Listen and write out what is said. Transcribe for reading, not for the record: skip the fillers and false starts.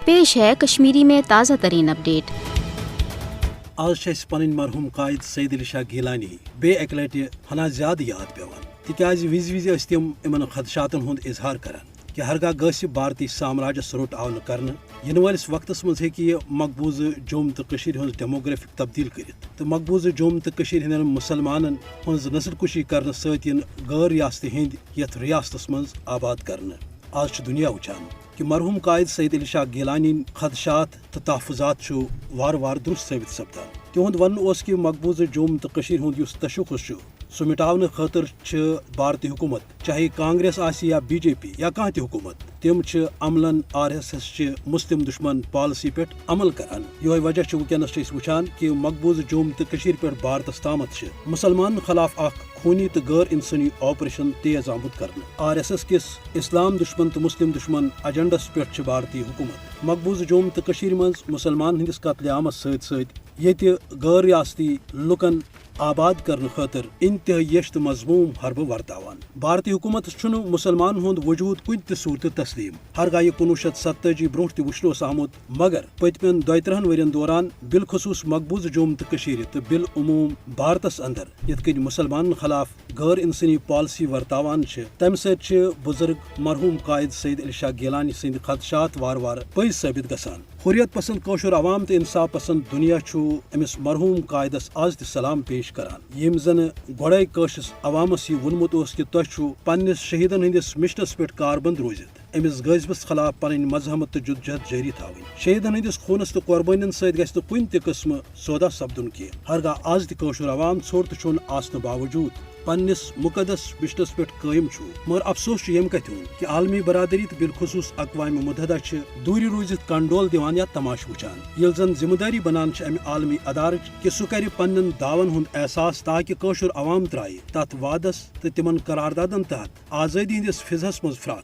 پیش ہے کشمیری میں تازہ ترین اپڈیٹ۔ آج پن مرحوم قائد سید علی شاہ گیلانی بے اکہ لٹہ ہنا زیادہ یاد پیوان تکیاز وز تم ان خدشاتن ہند اظہار کران کہ ہرگاہ گھس بھارتی سامراجس روٹ آو کرنے ین ولس وقتس مز یہ مقبوضہ جوم تو ہز ڈیموگرافک تبدیل کرت تو مقبوضہ جوم تو ہند مسلمانن ہز نسل کشی کرنے ست غیر ریاستی ہند یت ریاستس مز آباد کرنے آج دنیا وچان کہ مرحوم قائد سید علی شاہ گیلانی خدشات تو تحفظات وار وار درست ثابت سپدان تہد ون کہ مقبوضہ جوم تو ہند تشخص سہ مٹاؤن خاطر بھارتی حکومت چاہے کانگریس یا بی جے پی یا کھانا تہ حکومت تم عملاً RSS مسلم دشمن پالسی پہ عمل کران یہ وجہ ونکس وچان کہ مقبوضہ جوم تو پہ بھارتس تامت مسلمان خلاف اخ خونی تو غیر انسانی آپریشن تیز آمت کرنے RSS کس اسلام دشمن تو مسلم دشمن ایجنڈس پہ بھارتی حکومت مقبوضہ جوم تو مز مسلمان ہندس قتل عامس ست غیر ریاستی لکن آباد کرنے خاطر انتہائی یش تو مضموم حربہ ورتاوان بھارتی حکومت مسلمان ہند وجود کن تہ صورت تسلیم ہرگاہ یہ 1947 برو تہ وچھنس آمت مگر پتمن 32 ورین دوران بالخصوص مقبوضہ جوم تو بالعموم بھارتس اندر یت کن مسلمان خلاف غیر انسانی پالسی ورتاوان تمہ ست بزرگ مرحوم قائد سید علی شاہ گیلانی سند خدشات وار وار پز ثابت گژھان حریت پسند کوشر عوام تو انصاف پسند دنیا امس مرحوم قائدس آز تہ سلام پیش کران یم زن گوڑے قشس عوامس یہ ونمت کہ تہ پنس شہیدن ہندس مشنس پہ کاربند روزت امس غازبس خلاف پن مذہمت تو جدوجہد جاری تھوین شہیدن ہندس خونس تو قربانین ست گھس کن تہ قسم سودا سپدن کی ہرگاہ آز تہ کوشر عوام ژھوٹ تو چون آسن باوجود پنس مقدس مشنس پہ قائم مگر افسوس یم کت کہ عالمی برادری تو بالخصوص اقوام متحدہ دوری روزت کنڈول دیوان یا تماش وچان یل زن ذمہ داری بنان ام عالمی ادارچ کہ سہ کر پنن دعون ہند احساس تاکہ کوشر عوام ترائے تت وعدس تو تمن قراردادن تحت آزادی ہندس فضحس مز فراق